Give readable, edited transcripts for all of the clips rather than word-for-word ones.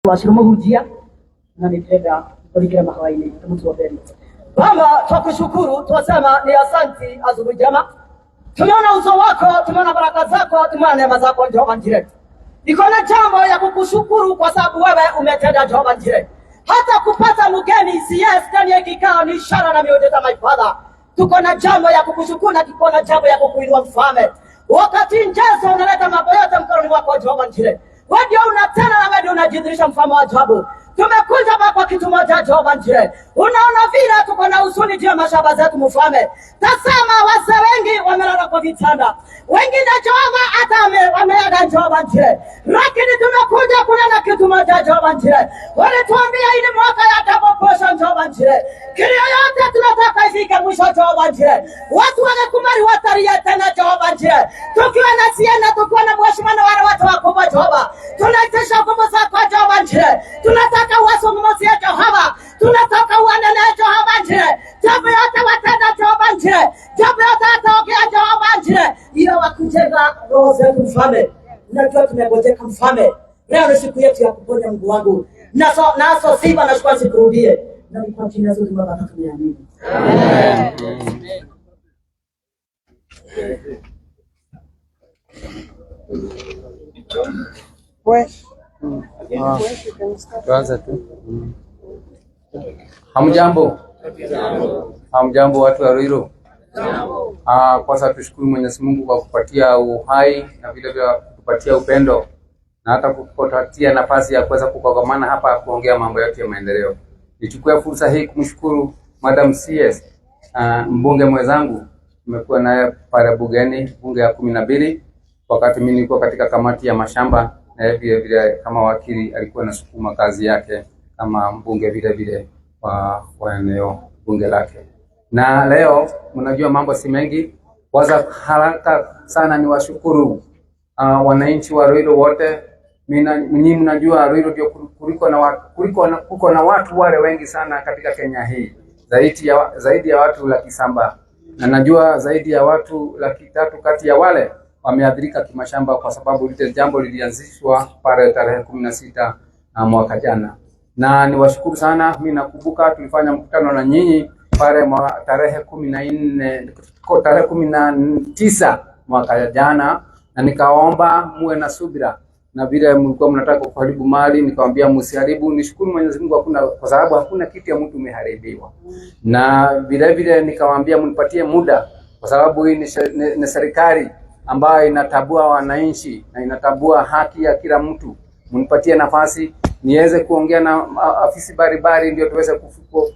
washirimo hujia na nipenda kulikira mahawaini mtu wapenda. Baba, tukushukuru, tuwasema ni asanti asubuhi jema. Tumeona uso wako, tumeona baraka zako, tumeona neema zako Jehova Njire. Niko na jambo ya kukushukuru kwa sababu wewe umetenda Jehova Njire. Hata kupata mgeni CS ndani ya kikao ni ishara na miujiza my father. Tuko na jambo ya kukushukuru na tuko na jambo ya kukuinua mfalme. Wakati njezo unaleta mambo yote mkononi mwako Jehova Njire. Wewe ndio unatenda na wewe ndio unajidhihirisha mfalme wa ajabu. Tumekuja hapa kwa kitu moja Jehova Njire. Unaona vile tuko na huzuni juu ya mashamba zetu mfalme. Tazama wazee wengi wamelala kwa vitanda. Wengine Jehova hata wameaga Jehova Njire. Lakini tumekuja kunena kitu moja Jehova Njire. Walituambia hii mwaka ya double portion Jehova Njire. Kilio yote tunataka ifike mwisho Jehova Njire. Watu wa Gikumari watalia tena Jehova Njire. Tukiwa na siana tukiwa na mheshimiwa na wale watu wakubwa Jehova. Tunaitisha nguvu zako Jehova Njire. Tunataka uwazungumzie Jehova. Tunataka uendelee Jehova Njire. Jambo yote watenda Jehova Njire. Jambo yote ataongea Jehova Njire. Iyo wakujenga roho zetu mfalme. Najua tumegojeka mfalme. Leo ni siku yetu ya kuponya Mungu wangu. Naso sifa na shukrani zikurudie. Na kwa jina la Yesu Baba tunaamini. Amen. Tuanze tu. Hamjambo. Hamjambo watu wa Ruiru. Kwanza tushukuru Mwenyezi Mungu kwa kupatia uhai na vile vile kupatia upendo na hata kupatia nafasi ya kuweza kukongamana hapa kuongea mambo yote ya maendeleo. Nichukue fursa hii kumshukuru Madam CS, mbunge mwenzangu. Nimekuwa naye pale bungeni, bunge ya 12 wakati mimi nilikuwa katika kamati ya mashamba, na vile vile kama wakili alikuwa anasukuma kazi yake kama mbunge vile vile wa eneo bunge lake. Na leo mnajua mambo si mengi, waza haraka sana ni washukuru wananchi wa Ruiru wote. Mimi mnajua Ruiru ndio kuliko na watu wale wengi sana katika Kenya hii. Zaidi ya watu 700,000. Na najua zaidi ya watu 300,000 kati ya wale wameathirika kimashamba kwa sababu lile jambo lilianzishwa pale tarehe 16 mwaka jana. Na niwashukuru sana. Mimi nakumbuka tulifanya mkutano na nyinyi pale tarehe 19 mwaka jana, na nikaomba muwe na subira, na vile mlikuwa mnataka kuharibu mali nikawaambia msiharibu. Nishukuru Mwenyezi Mungu kwa sababu hakuna kitu ya mtu umeharibiwa. Na vile vile nikawaambia mnipatie muda kwa sababu hii ni serikali ambayo inatabua wananchi na inatabua haki ya kila mtu. Mnipatie nafasi niweze kuongea na afisi baribari ndio tuweze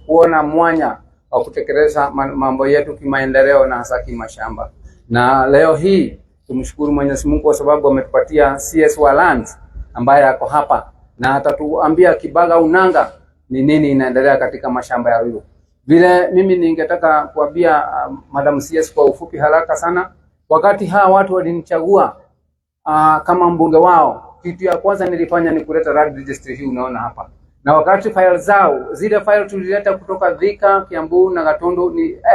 kuona mwanya wa kutekeleza mambo yetu kimaendeleo na hasa kimashamba. Na leo hii tumshukuru Mwenyezi Mungu kwa sababu ametupatia CS wa Lands ambaye yako hapa na atatuambia kibaga unanga ni nini inaendelea katika mashamba ya Ruiru. Vile mimi ningetaka kuambia Madam CS kwa ufupi haraka sana. Wakati hawa watu walinichagua kama mbunge wao, kitu ya kwanza nilifanya ni kuleta Land Registry hii unaona hapa. Na wakati file zao, zile file tulileta kutoka Thika, Kiambu na Gatundu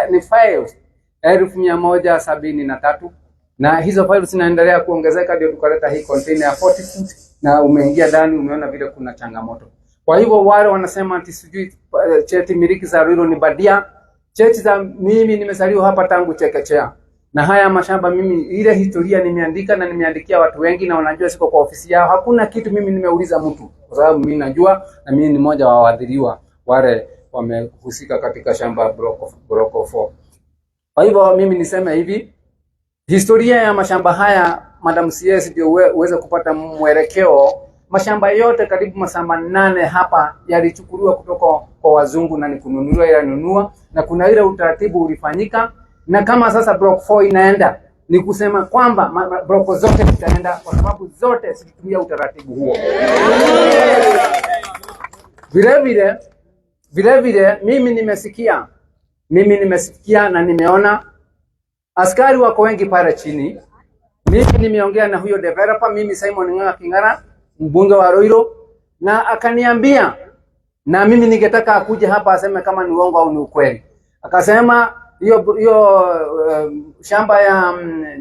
ni files 1173. Na hizo files zinaendelea kuongezeka ndio tukaleta hii container ya 40 feet, na umeingia ndani umeona vile kuna changamoto. Kwa hivyo wale wanasema ati sijui cheti miliki za Ruiru ni badia. Cheti za mimi nimezaliwa hapa tangu chekechea. Na haya mashamba mimi ile historia nimeandika na nimeandikia watu wengi na wanajua siko kwa ofisi yao. Hakuna kitu mimi nimeuliza mtu kwa sababu mimi najua na mimi ni mmoja wa waadhiriwa wale wamehusika katika shamba block 4. Kwa hivyo mimi niseme hivi, historia ya mashamba haya Madam CS ndio uweze kupata mwelekeo. Mashamba yote karibu mashamba 8 hapa yalichukuliwa kutoka kwa wazungu na ni kununuliwa yanunua, na kuna ile utaratibu ulifanyika. Na kama sasa block 4 inaenda, ni kusema kwamba block zote zitaenda kwa sababu zote zikitumia utaratibu huo. Vile vile mimi nimesikia na nimeona askari wako wengi pale chini. Mimi nimeongea na huyo developer, mimi Simon Ng'ang'a King'ara, mbunge wa Ruiru, na akaniambia na mimi ningetaka akuje hapa aseme kama ni uongo au ni ukweli. Akasema hiyo shamba ya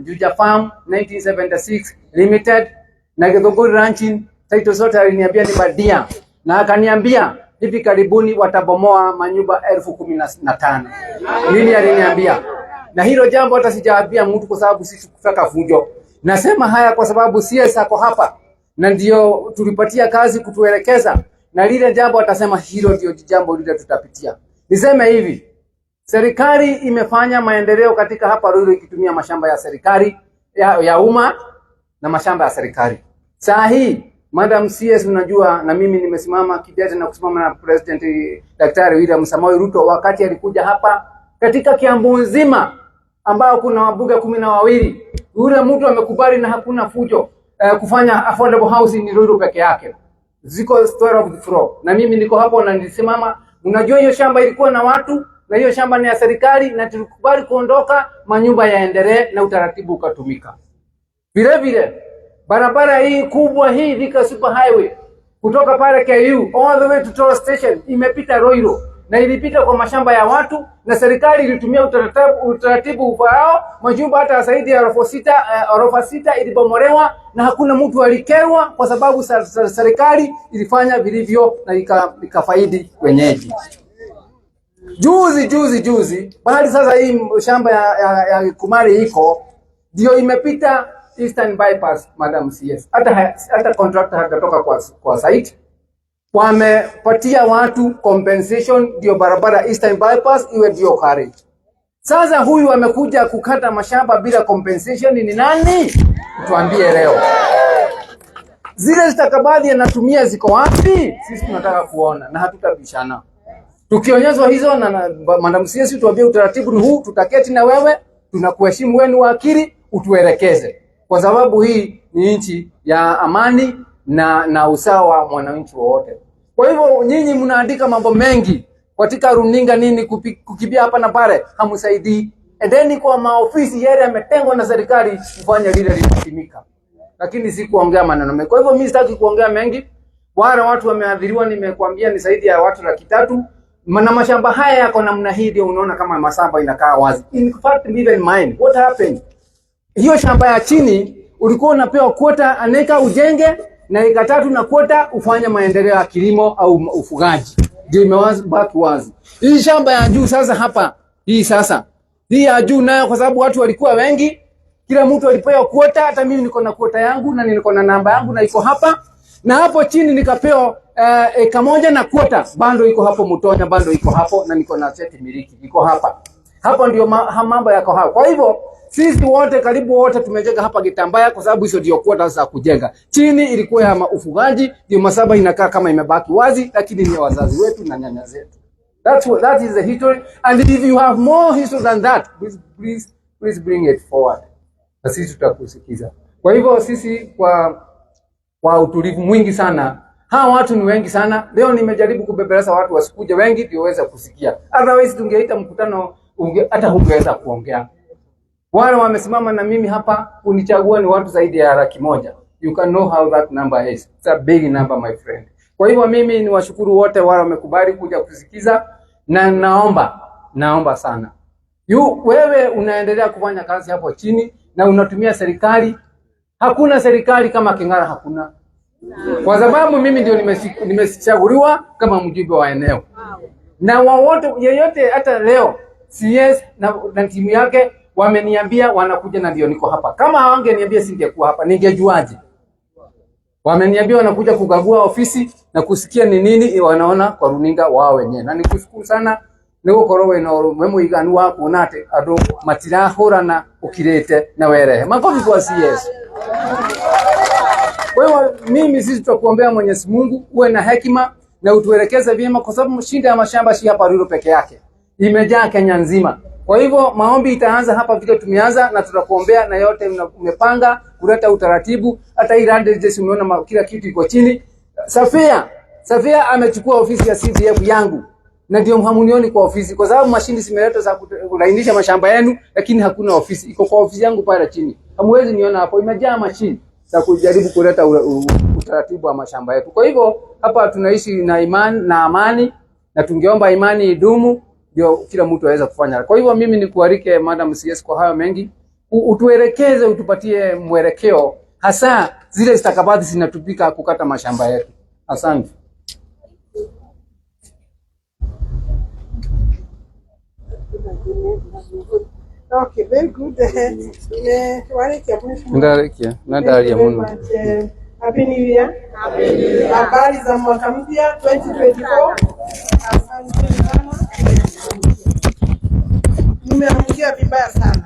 Juja Farm 1976 Limited na Gikumari Ranching title zote aliniambia ni badia. na akaniambia hivi karibuni watabomoa manyumba 15,000. Mimi aliniambia, na hilo jambo hata sijaambia mtu kwa sababu sisi kutaka fujo. Nasema haya kwa sababu CS ako hapa na ndio tulipatia kazi kutuelekeza, na lile jambo atasema hilo ndio jambo lile tutapitia. Niseme hivi, serikali imefanya maendeleo katika hapa Ruiru ikitumia mashamba ya serikali ya umma na mashamba ya serikali. Saa hii Madam CS unajua, na mimi nimesimama kidete na kusimama na President Daktari William Samoei Ruto wakati alikuja hapa katika Kiambu nzima ambao kuna wabunge 12. Yule mtu amekubali na hakuna fujo kufanya affordable housing ni Ruiru peke yake. Ziko story of the floor. Na mimi niko hapo na nilisimama, unajua hiyo shamba ilikuwa na watu na hiyo shamba ni ya serikali na tulikubali kuondoka, manyumba yaendelee na utaratibu ukatumika. Vile vile barabara hii kubwa hii Thika Super Highway kutoka pale KU all the way to Toll Station imepita Ruiru na ilipita kwa mashamba ya watu na serikali ilitumia utaratibu ufaao. Majumba hata zaidi ya orofa sita ilibomolewa na hakuna mtu alikerwa kwa sababu serikali ilifanya vilivyo na ikafaidi wenyeji. Juzi bali sasa hii shamba ya Gikumari iko ndio imepita Eastern Bypass, Madam CS. Hata contractor hajatoka kwa site. Wamepatia watu compensation ndio barabara Eastern Bypass iwe ndio carriage. Sasa huyu amekuja kukata mashamba bila compensation ni nani? Tuambie leo. Zile stakabadhi anatumia ziko wapi? Sisi tunataka kuona na hatutabishana. Tukionyeshwa hizo na Madam CS tuambie utaratibu ni huu, tutaketi na wewe, tunakuheshimu wenu wa akili, utuelekeze. Kwa sababu hii ni nchi ya amani na usawa wa mwananchi wote. Kwa hivyo nyinyi mnaandika mambo mengi katika runinga nini kukimbia hapa na pale, hamsaidii. Endeni kwa maofisi yale yametengwa na serikali kufanya lile linatimika. Lakini si kuongea maneno mengi. Kwa hivyo mimi sitaki kuongea mengi. Wale watu wameadhiriwa nimekwambia ni zaidi ya watu 300. Na mashamba haya yako namna hii ndio unaona kama masamba inakaa wazi. In fact even mine, what happened? Hiyo shamba ya chini ulikuwa unapewa kwota aneka ujenge na eka 3 na kwota ufanye maendeleo ya kilimo au ufugaji. Ndio imebaki wazi. Hii shamba ya juu sasa hapa, hii ya juu nayo kwa sababu watu walikuwa wengi, kila mtu alipewa kwota, hata mimi niko na kwota yangu na niko na namba yangu na iko hapa. Na hapo chini nikapewa eka 1 na kwota, bando iko hapo Mutonya, bando iko hapo na niko na cheti miliki iko hapa. Hapo ndio mambo yako hapo. Kwa hivyo sisi wote karibu wote tumejenga hapa Gitambaya kwa sababu hizo ndio kwota za kujenga. Chini ilikuwa ya ufugaji, ndio masaba inakaa kama imebaki wazi, lakini ni wazazi wetu na nyanya zetu. That is the history, and if you have more history than that, please bring it forward. Na sisi tutakusikiza. Kwa hivyo sisi kwa utulivu mwingi sana. Hawa watu ni wengi sana. Leo nimejaribu kubebeleza watu wasikuje wengi ndio waweze kusikia. Otherwise tungeita mkutano hata hungeweza kuongea. Wale wamesimama na mimi hapa kunichagua ni watu zaidi ya 100,000. You can know how that number is. It's a big number my friend. Kwa hivyo mimi ni washukuru wote wale wamekubali kuja kusikiza na naomba sana. Wewe unaendelea kufanya kazi hapo chini na unatumia serikali. Hakuna serikali kama King'ara hakuna. Kwa sababu mimi ndio nimechaguliwa kama mjumbe wa eneo. Na wote yeyote hata leo CS na timu yake wameniambia wanakuja na ndio niko hapa. Kama hawangeniambia singekuwa hapa, ningejuaje? Wameniambia wanakuja kukagua ofisi na kusikia ni nini wanaona kwa runinga wao wenyewe. Na nikushukuru sana niko korowe na memo iganu wa kunate ado matira horana ukirete na werehe. Makofi kwa CS. Kwa hiyo mimi sisi tutakuombea Mwenyezi Mungu uwe na hekima na utuelekeze vyema kwa sababu shinda ya mashamba si hapa Ruiru peke yake. Imejaa Kenya nzima. Kwa hivyo maombi itaanza hapa vile tumeanza na tutakuombea na yote umepanga kuleta utaratibu. Hata hii Land Registry umeona kila kitu iko chini. Safia amechukua ofisi ya CDF yangu. Na ndio mhamunioni kwa ofisi kwa sababu mashindi zimeletwa za kulainisha mashamba yenu lakini hakuna ofisi. Iko kwa ofisi yangu pale chini. Hamwezi niona hapo imejaa mashindi za kujaribu kuleta utaratibu wa mashamba yetu. Kwa hivyo hapa tunaishi na imani na amani na tungeomba imani idumu ndio kila mtu aweze kufanya. Kwa hivyo mimi nikualike Madam CS kwa hayo mengi, utuelekeze, utupatie mwelekeo hasa zile stakabadhi zinatupika kukata mashamba yetu. Asante. Okay, very good. Thank you very much. Happy New Year. Habari za mwaka mpya 2024. Asante sana. Nimeamkia vibaya sana.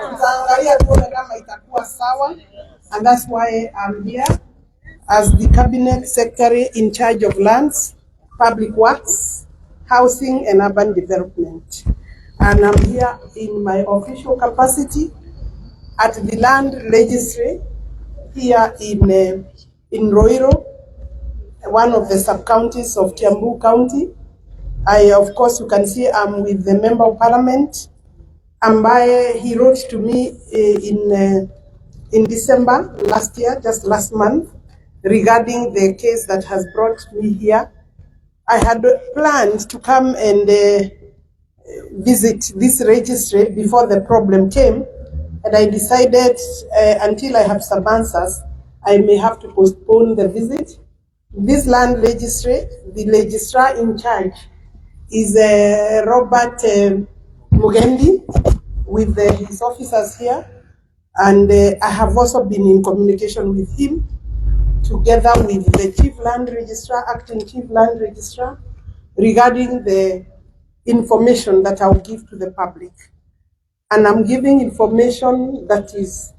Tutaangalia tuone kama itakuwa sawa, and that's why I'm here as the cabinet secretary in charge of lands, public works, housing and urban development. And I'm here in my official capacity at the Land Registry here in Ruiru, one of the sub-counties of Kiambu County. Of course, you can see I'm with the Member of Parliament, ambaye he wrote to me in December last year, just last month, regarding the case that has brought me here. I had planned to come and visit this registry before the problem came, and I decided until I have some answers, I may have to postpone the visit. This land registry, the registrar in charge is Robert Mugendi with his officers here, and I have also been in communication with him together with the Chief Land Registrar, Acting Chief Land Registrar, regarding the information that I'll give to the public. And I'm giving information that is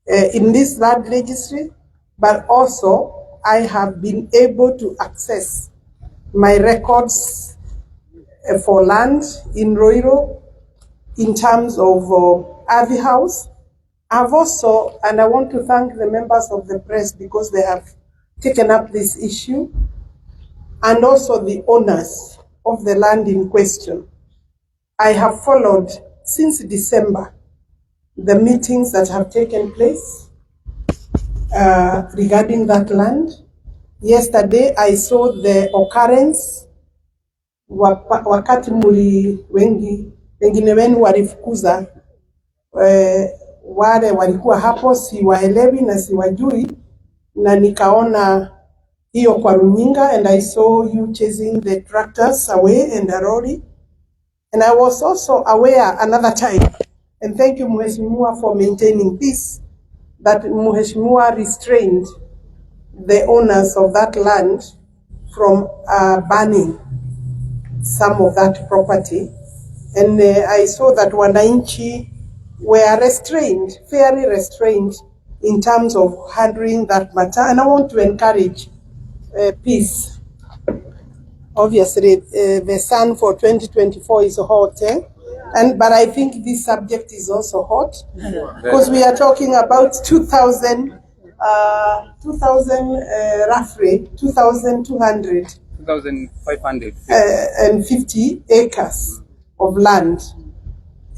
in this land registry, but also I have been able to access my records for land in Ruiru in terms of Avi House. I've also, and I want to thank the members of the press because they have taken up this issue, and also the owners of the land in question. I have followed since December the meetings that have taken place regarding that land. Yesterday I saw the occurrence wakati wengine wenu walifukuza wale walikuwa hapo, siwaelewi na siwajui, na nikaona hiyo kwa runinga, and I saw you chasing the tractors away and the lorry. And I was also aware another time, and thank you Mheshimiwa for maintaining peace, that Mheshimiwa restrained the owners of that land from burning some of that property. And I saw that wananchi were restrained, fairly restrained in terms of handling that matter. And I want to encourage peace. Obviously, the sun for 2024 is hot, but I think this subject is also hot because we are talking about 2,000, roughly 2,200. 2,500 and 50 acres of land.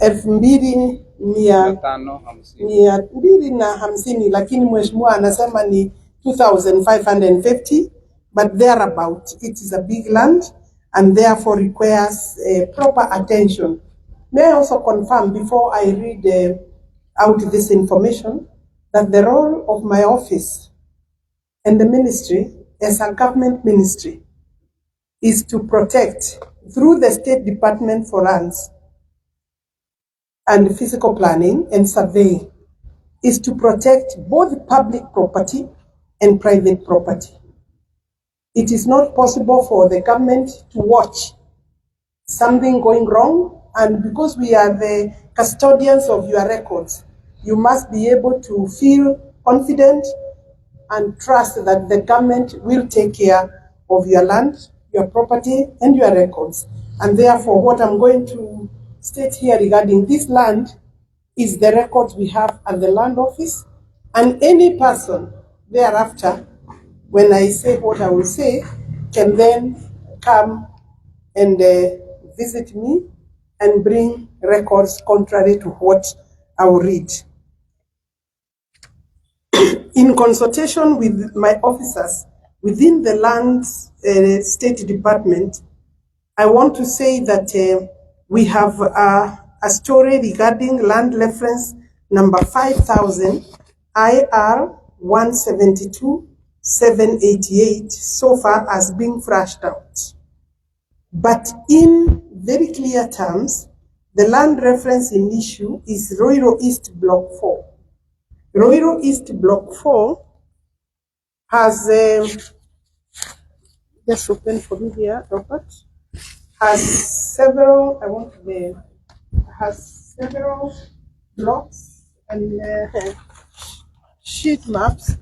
2,250, lakini mheshimiwa anasema ni 2,550, but thereabout. It is a big land and therefore requires proper attention. May I also confirm before I read out this information that the role of my office and the ministry as a government ministry is to protect, through the State Department for Lands and Physical Planning and Surveying, is to protect both public property and private property. It is not possible for the government to watch something going wrong, and because we are the custodians of your records, you must be able to feel confident and trust that the government will take care of your land, your property, and your records. And therefore, what I'm going to state here regarding this land is the records we have at the land office, and any person thereafter, when I say what I will say, can then come and visit me and bring records contrary to what I will read. In consultation with my officers within the Land State Department, I want to say that we have a story regarding land reference number 5000 IR 172-788 so far as being flushed out. But in very clear terms, The land reference in issue is Ruiru East Block 4. Ruiru East Block 4 has, just open for me here, Robert, has several, has several blocks and sheet maps.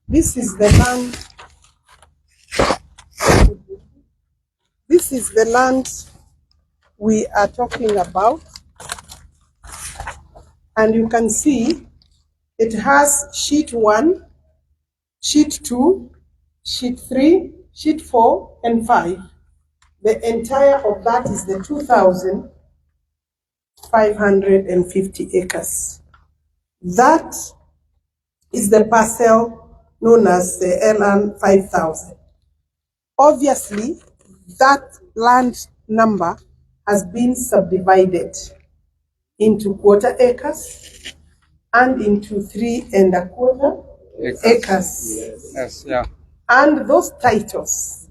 This is the land. This is the land we are talking about, and you can see it has sheet 1, sheet 2, sheet 3, sheet 4, and 5. The entire of that is the 2,550 acres. That is the parcel known as the LN 5000. Obviously, that land number has been subdivided into quarter acres and into 3 1/4 acres. Yes, yeah. And those titles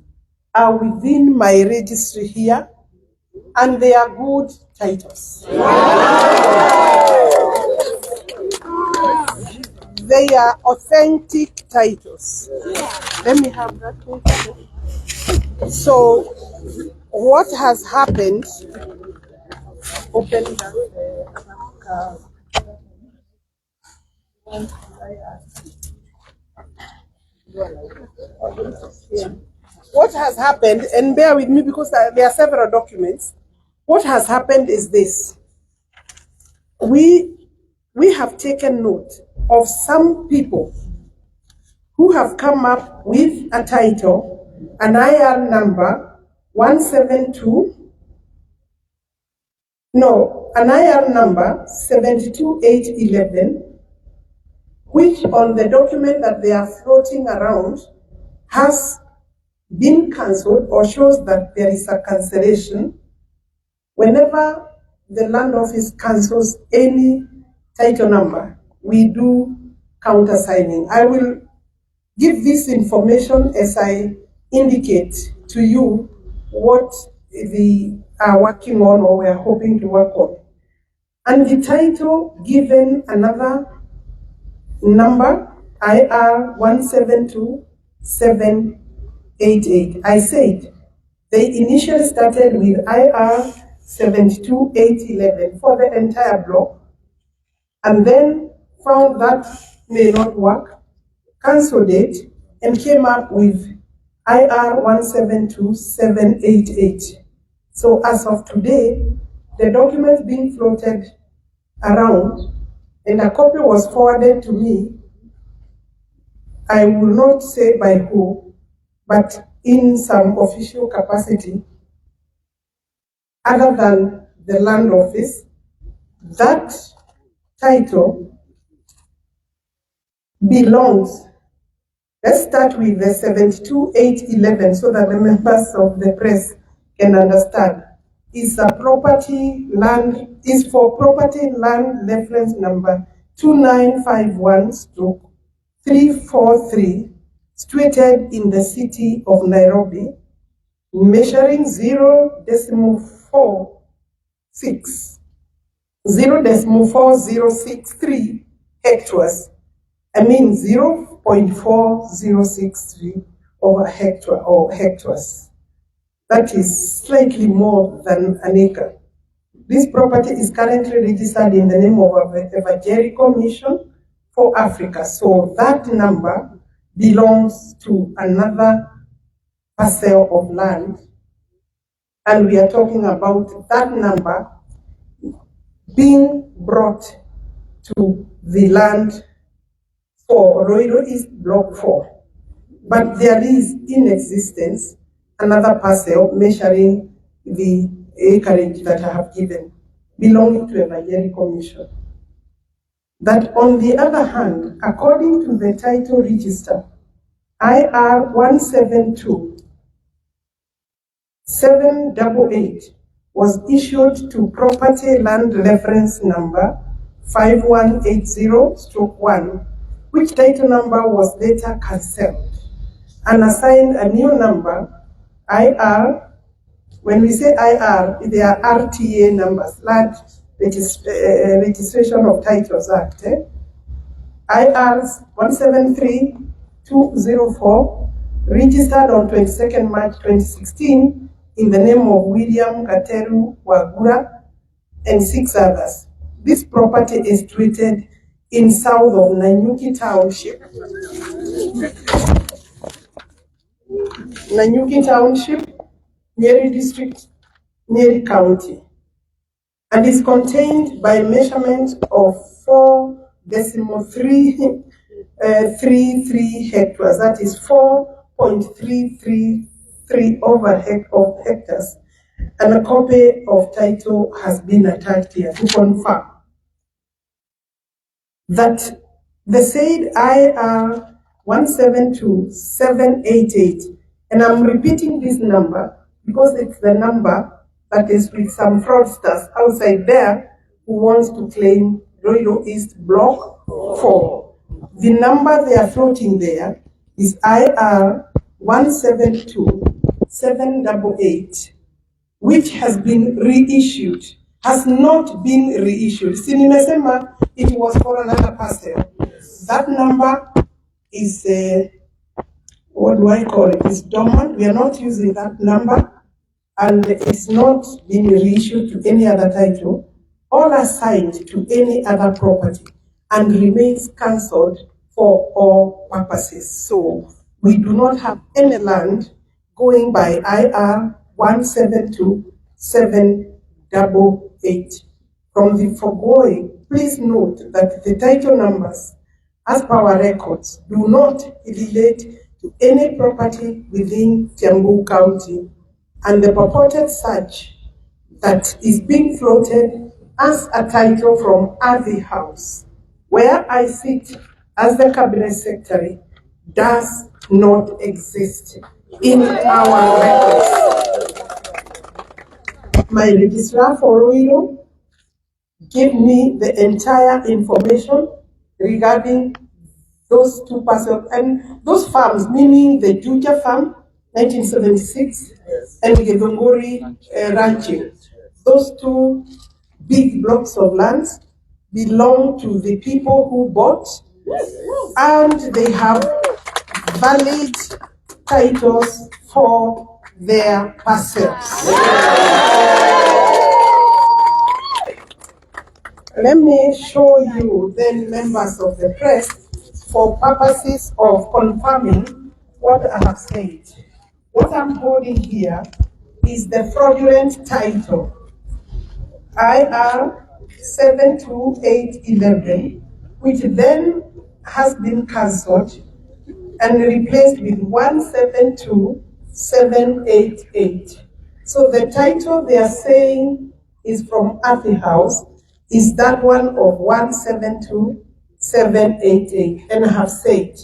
are within my registry here, and they are good titles. They are authentic titles. Let me have that paper. So, what has happened? Open that. What has happened, and bear with me because there are several documents. What has happened is this. We have taken note of some people who have come up with a title, an IR number 72811, which on the document that they are floating around has been cancelled or shows that there is a cancellation. Whenever the land office cancels any title number, we do countersigning. I will give this information as I indicate to you what we are working on or we are hoping to work on. And the title given another number, IR 172788. I said they initially started with IR 72811 for the entire block, and then found that may not work, cancelled it, and came up with IR 172788. So as of today, the document being floated around, and a copy was forwarded to me. I will not say by who, but in some official capacity, other than the land office. That title belongs, let's start with the 72811 so that the members of the press can understand. Is a property land, is for property land reference number 2951/343, situated in the city of Nairobi, measuring 0.4063 hectares. I mean 0.4063 over hectare or hectares. That is slightly more than an acre. This property is currently registered in the name of the Evangelical Mission for Africa. So that number belongs to another parcel of land. And we are talking about that number being brought to the land for Ruiru East Block 4. But there is in existence another parcel measuring the acreage that I have given, belonging to Evangelical Mission. That on the other hand, according to the title register, IR 172788 was issued to property land reference number 5180/1, which title number was later cancelled and assigned a new number, IR When we say IR, they are RTA numbers, Land Registration of Titles Act. IRs 173204, registered on 22nd March 2016 in the name of William Kateru Wagura and 6 others. This property is situated in south of Nanyuki Township. Nanyuki Township, Nyeri District, Nyeri County, and is contained by measurement of 4.333 hectares, that is 4.333 of hectares, and a copy of title has been attached here to confirm that the said IR 172788, and I'm repeating this number because it's the number that is with some fraudsters outside there who wants to claim Ruiru East Block 4. The number they are floating there is IR 172788, which has been reissued, has not been reissued. Si nimesema it was for another parcel. That number is, what do I call it? It's dormant. We are not using that number, and it's not being reissued to any other title or assigned to any other property, and remains cancelled for all purposes. So we do not have any land going by IR 172788. From the foregoing, please note that the title numbers, as per our records, do not relate to any property within Kiambu County, and the purported search that is being floated as a title from Athi House, where I sit as the Cabinet Secretary, does not exist in our records. My registrar for Ruiru gave me the entire information regarding those 2 parcels and those farms, meaning the Juja farm, 1976, and the Gikumari ranching. Those 2 big blocks of lands belong to the people who bought, and they have valid titles for their parcels. Let me show you then, members of the press, for purposes of confirming what I have said. What I'm holding here is the fraudulent title, IR 72811, which then has been cancelled and replaced with 172788. So the title they are saying is from Athi House is that one of 172788. And I have said,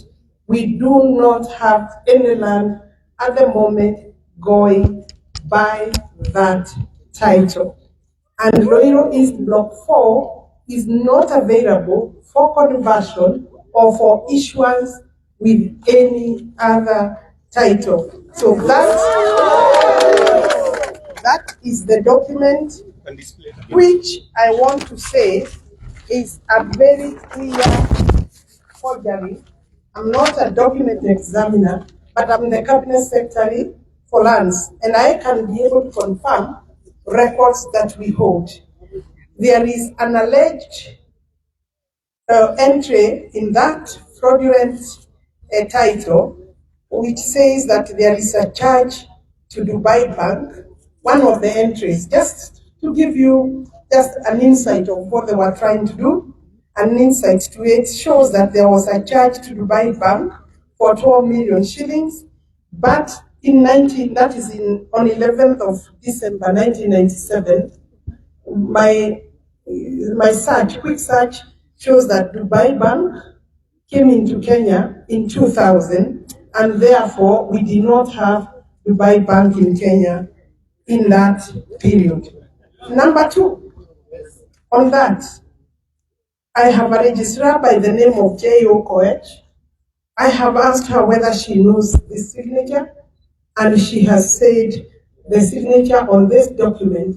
we do not have any land at the moment going by that title. And Ruiru East Block 4 is not available for conversion or for issuance with any other title. So that is the document which I want to say is a very clear forgery. I'm not a document examiner, but I'm the Cabinet Secretary for Lands, and I can be able to confirm records that we hold. There is an alleged entry in that fraudulent title, which says that there is a charge to Dubai Bank. One of the entries, just to give you just an insight of what they were trying to do, an insight to it shows that there was a charge to Dubai Bank for 12 million shillings, but on 11th of December 1997, my quick search shows that Dubai Bank came into Kenya in 2000, and therefore we did not have Dubai Bank in Kenya in that period. Number 2, on that, I have a registrar by the name of J.O. Koech. I have asked her whether she knows this signature, and she has said the signature on this document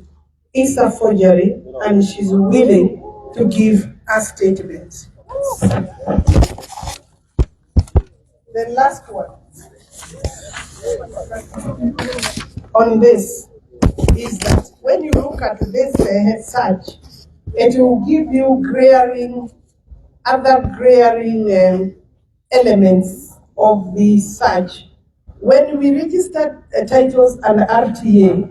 is a forgery and she's willing to give a statement. The last one on this is that when you look at this search, it will give you other glaring elements of the search. When we registered titles and RTA,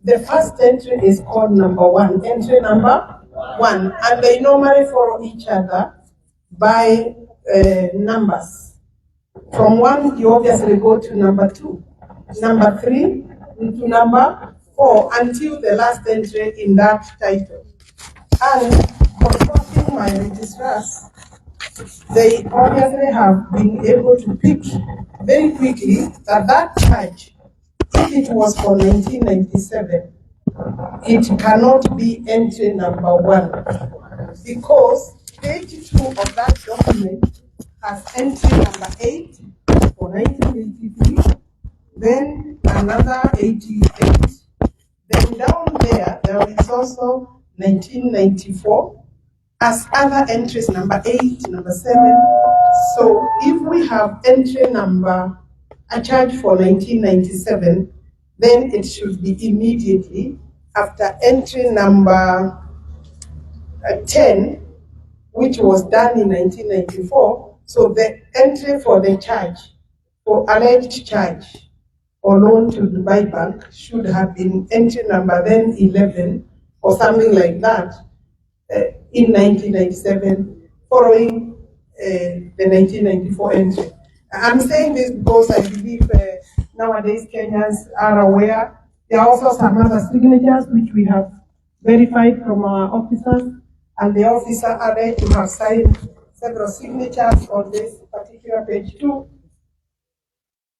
the first entry is called number 1, entry number 1, and they normally follow each other by numbers. From 1, you obviously go to number 2, number 3, to number 4, until the last entry in that title. And consulting my registrars, they obviously have been able to pick very quickly that charge, if it was for 1997, it cannot be entry number 1, because page 2 of that document has entry number 8 for 1983, then another 88. Then down there is also 1994, as other entries number 8, number 7. So if we have entry number, a charge for 1997, then it should be immediately after entry number 10, which was done in 1994. So the entry for the charge, for alleged charge or loan to the Dubai Bank, should have been entry number then 11 or something like that in 1997, following the 1994 entry. I'm saying this because I believe nowadays Kenyans are aware. There are also some other signatures which we have verified from our officers, and the officer alleged to have signed several signatures on this particular page 2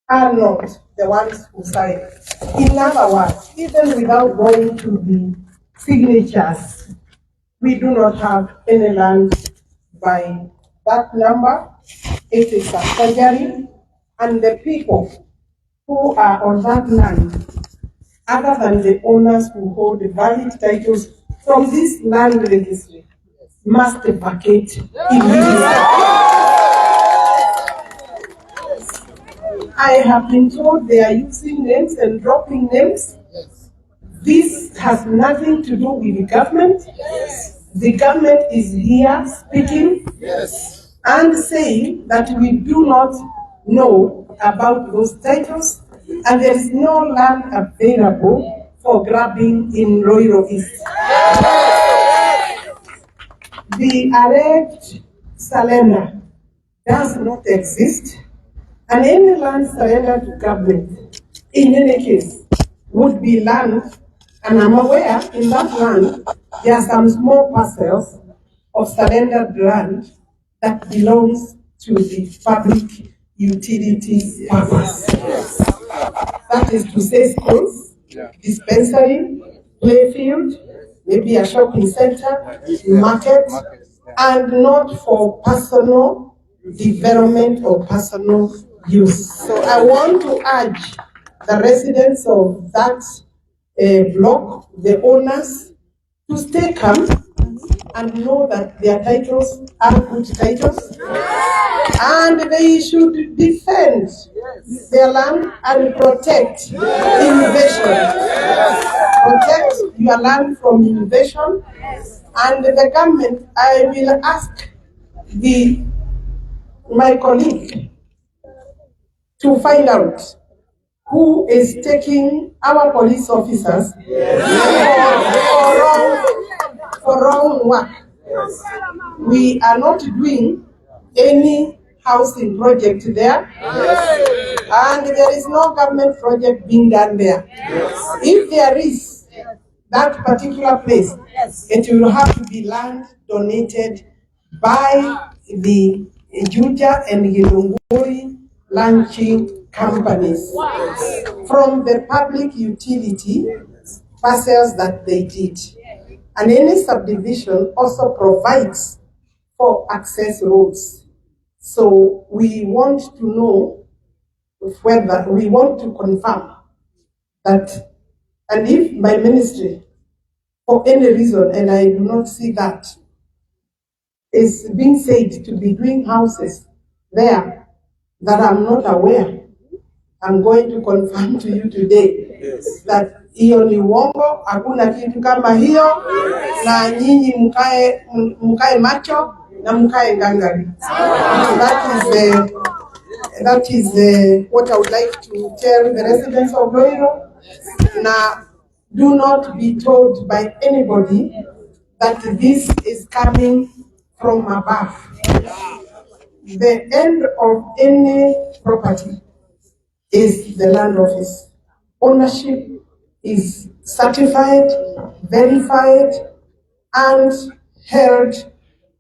are not the ones who signed. In other words, even without going to the signatures, we do not have any land by that number. It is a forgery, and the people who are on that land, other than the owners who hold the valid titles from this land registry, must vacate immediately. I have been told they are using names and dropping names. This has nothing to do with the government. The government is here speaking and saying that we do not know about those titles, and there is no land available for grabbing in Ruiru East. The alleged surrender does not exist, and any land surrendered to government, in any case, would be land, and I'm aware in that land there are some small parcels of surrendered land that belongs to the public utility purpose. That is to say, schools, dispensary, playfield, maybe a shopping center, market, and not for personal development or personal use. So I want to urge the residents of that block, the owners, to stay calm and know that their titles are good titles, and they should defend their land and protect invasion. Protect your land from invasion, and the government, I will ask my colleague to find out who is taking our police officers for wrong work. We are not doing any housing project there, and there is no government project being done there. If there is that particular place, it will have to be land donated by the Juja and Gikumari launching companies from the public utility parcels that they did. And any subdivision also provides for access roads. So we want to know whether, we want to confirm that And if my ministry, for any reason, and I do not see that, is being said to be doing houses there that I'm not aware, I'm going to confirm to you today that hiyo ni uongo, hakuna kitu kama hiyo, na nyinyi mkae macho na mkae ngangari. That is what I would like to tell the residents of Ruiru. Now, do not be told by anybody that this is coming from above. The end of any property is the land office. Ownership is certified, verified, and held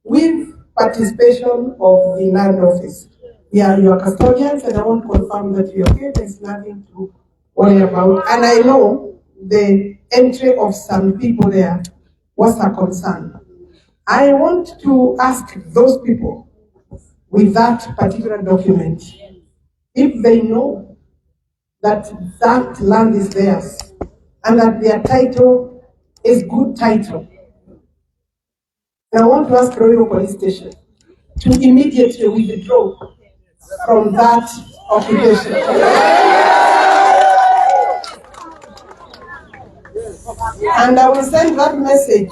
with participation of the land office. We are your custodians, and I want to confirm that you're okay. There's nothing to worry about. And I know the entry of some people there was a concern. I want to ask those people with that particular document if they know that that land is theirs and that their title is good title. And I want to ask Ruiru Police Station to immediately withdraw from that occupation. And I will send that message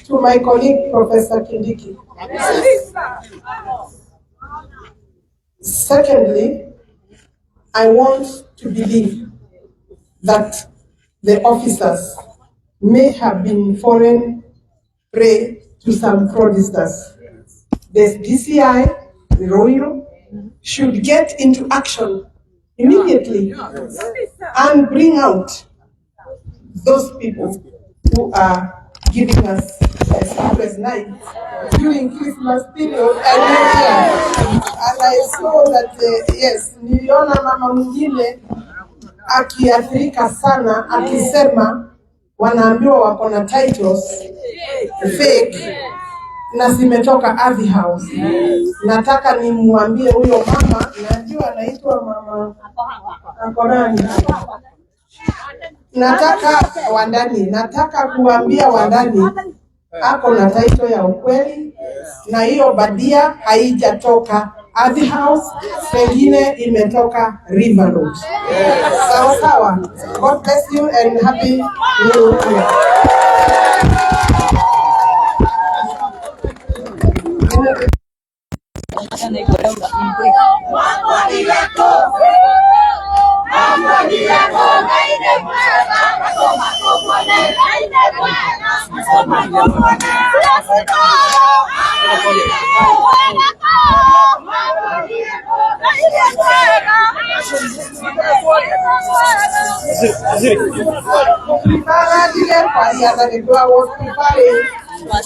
to my colleague, Professor Kindiki. Secondly, I want to believe that the officers may have been fallen prey to some fraudsters. The DCI, Ruiru, should get into action immediately and bring out those people who are giving us a sleepless night during Christmas period and New Year. And I saw that, yes, niliona mama mwingine akiathirika sana akisema wanaambiwa wako na titles fake na zimetoka Ardhi House. Nataka nimwambie huyo mama, najua anaitwa mama Akorani. Nataka Wandani, nataka kuambia Wandani ako na title ya ukweli na hiyo badia haijatoka Ardhi House, pengine imetoka River Road. Sawa sawa. God bless you and happy New Year.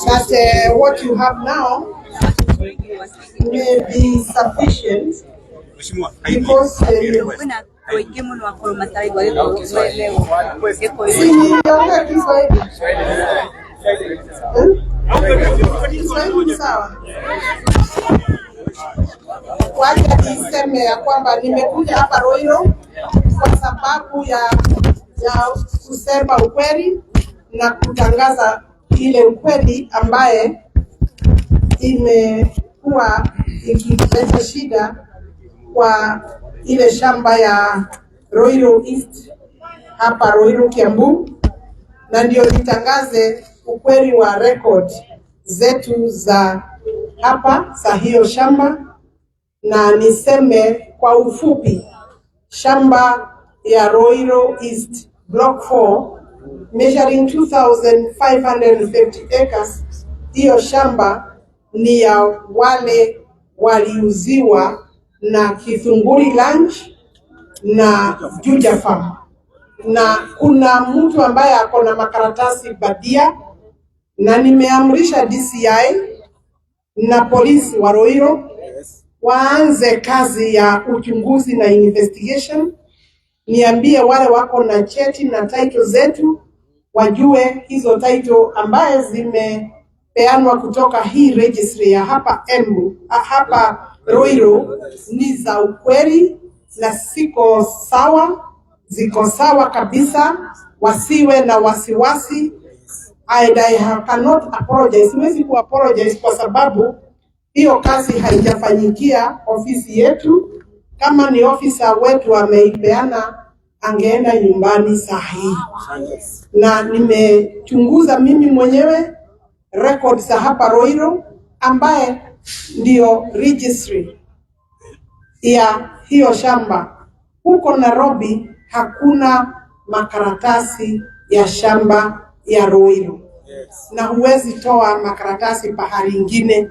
That what you have now may be sufficient because wacha niseme ya kwamba nimekuja hapa Ruiru kwa sababu ya kusema ukweli na kutangaza ile ukweli ambaye imekuwa ikileta shida kwa ile shamba ya Ruiru East hapa Ruiru Kiambu, na ndio nitangaze ukweli wa record zetu za hapa za hiyo shamba. Na niseme kwa ufupi, shamba ya Ruiru East Block 4 measuring 2,550 acres, hiyo shamba ni ya wale waliuziwa na Gikumari Land na Juja Farm, na kuna mtu ambaye ako na makaratasi badia, na nimeamrisha DCI na polisi wa Ruiru waanze kazi ya uchunguzi na investigation. Niambie wale wako na cheti na title zetu, wajue hizo title ambaye zimepeanwa kutoka hii registry ya hapa hapa Ruiru ni za ukweli na ziko sawa kabisa, wasiwe na wasiwasi. And I cannot apologize. Siwezi ku apologize kwa sababu hiyo kazi haijafanyikia ofisi yetu. Kama ni ofisa wetu ameipeana, angeenda nyumbani sahihi. Na nimechunguza mimi mwenyewe records za hapa Ruiru, ambaye ndio registry ya hiyo shamba. Huko Nairobi hakuna makaratasi ya shamba ya Ruiru. Na huwezi toa makaratasi pahali ingine.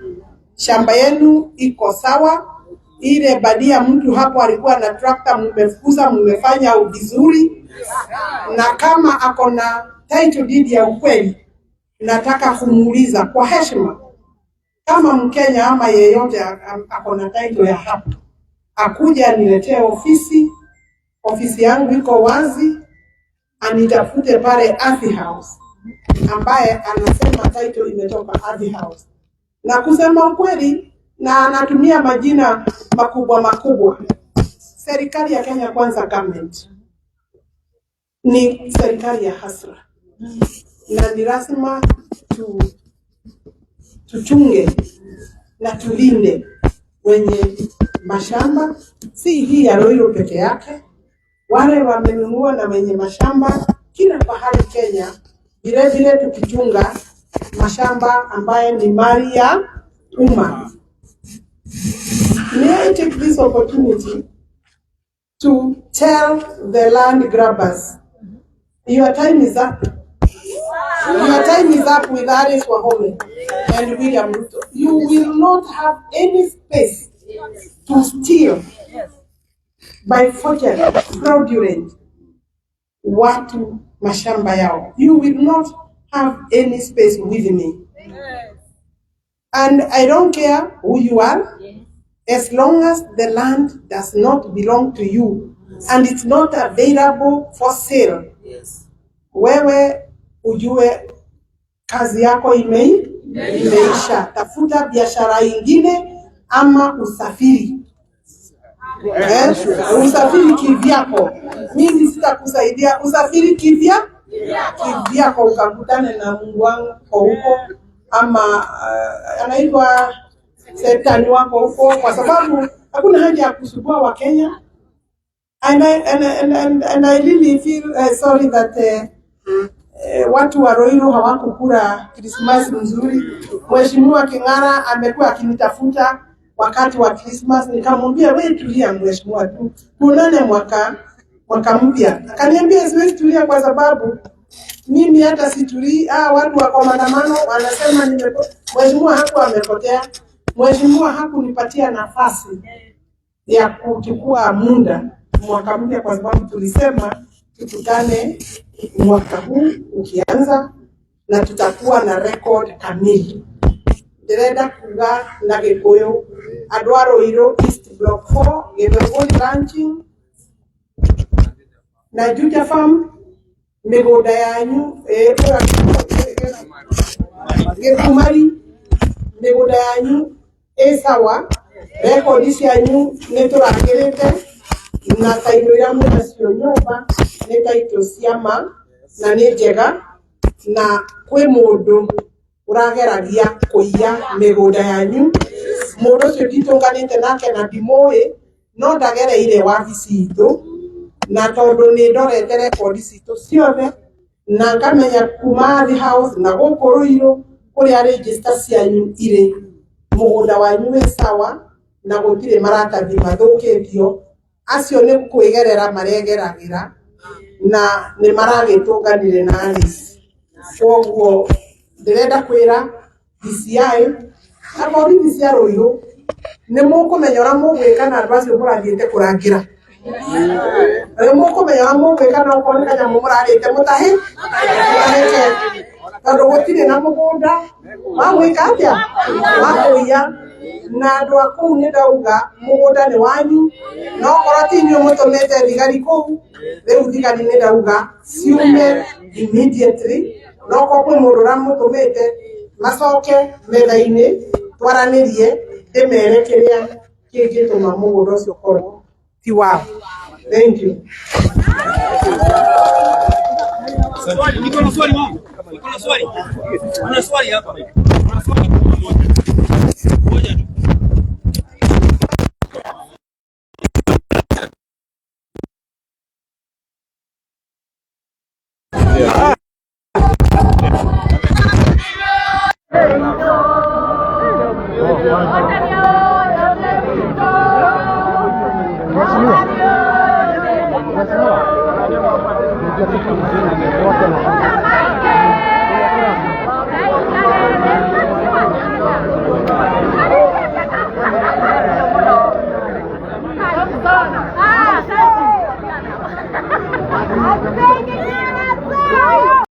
Shamba yenu iko sawa. Ile badia mtu hapo alikuwa na tractor, mmefukuza, mmefanya vizuri. Na kama ako na title deed ya ukweli, nataka kumuuliza kwa heshima, kama Mkenya ama yeyote ako na title ya hapo, akuja niletee ofisi yangu iko wazi, anitafute pale Ardhi House ambaye anasema title imetoka Ardhi House. Na kusema ukweli, na anatumia majina makubwa. Serikali ya Kenya Kwanza government ni serikali ya hasra. Na ni lazima tuchunge na tulinde wenye mashamba, si hii ya Ruiru peke yake, wale wamenunua na wenye mashamba kila pahali Kenya. Vile tukichunga mashamba ambaye ni mali ya umma. May I take this opportunity to tell the land grabbers, your time is up. Your time is up with Wahome and William Ruto. You will not have any space to steal by forgery, fraudulent, watu mashamba yao. You will not have any space with me. And I don't care who you are, as long as the land does not belong to you and it's not available for sale. Wewe ujue kazi yako imeisha. Tafuta biashara ingine ama usafiri. Usafiri kivyako. Mimi sitakusaidia. Usafiri kivyako ukakutane na Mungu wangu huko, ama anaitwa Shetani wako huko, kwa sababu hakuna haja ya kusumbua wa Kenya. And I really feel sorry that watu wa Ruiru hawakukula Christmas nzuri. Mheshimiwa King'ara amekuwa akinitafuta wakati wa Christmas, nikamwambia wewe tulia mheshimiwa tu, tuonane mwaka mpya. Akaniambia siwezi tulia kwa sababu mimi hata situlii. Watu wako maandamano wanasema mheshimiwa hapo amepotea. Mheshimiwa hakunipatia nafasi ya kuchukua muda mwaka mpya, kwa sababu tulisema tukutane mwaka huu ukianza na tutakuwa na record kamili. Ndirenda kuga na Gikuyu andũ a Ruiru East Block 4 Githunguri ranching na Juja Farm, migunda yanyu Gikumari, migunda yanyu sawa, record cianyu nĩtũrangĩrĩte na taito ya mũnacio nyũmba nĩ taito ciama na nĩ njega, na kwĩ mũndũ urageragia kũiya mĩgũnda yanyu. Mũndũ ũcio nditũnganĩte nake na ndimũĩ, no ndagereire wabici itũ, na tondũ nĩ ndorete record citũ ciothe na ngamenya kuma Ardhi House na gũkũ Ruiru kũrĩa register cianyu irĩ, mũgũnda wanyu wĩ sawa na gũtirĩ maratathi mathũkĩtio. Acio nĩ kwĩgerera maregeragĩra na nĩ maragĩtũnganire na Alice. Koguo ndirenda kwĩra DCI na borithi cia Ruiru nĩ mũkũmenya ũrĩa mũgwĩka na andũ acio mũrathiĩte kũrangĩra. Nĩ mũkũmenya ũrĩa mũgwĩka na okorwo nĩ kanyamũ mũrarĩte mũtahe, tondũ gũtirĩ na mũgũnda wa gwĩka atĩa, wa kũiya. Na andũ a kũu nĩ ndauga mũgũnda nĩ wanyu, na okorwo ti inyuĩ mũtũmĩte thigari kũu, rĩu thigari nĩ ndauga ciume immediately. Na okorwo kwĩ mũndũ ũramũtũmĩte, macoke metha-inĩ twaranĩrie, ndĩmere kĩrĩa kĩngĩtũma mũgũnda ũcio ũkorwo ti wao. Thank you. Niko na swali mama. Niko na swali. Kuna swali hapa. Kuna swali. Ngoja tu. Mheshimiwa.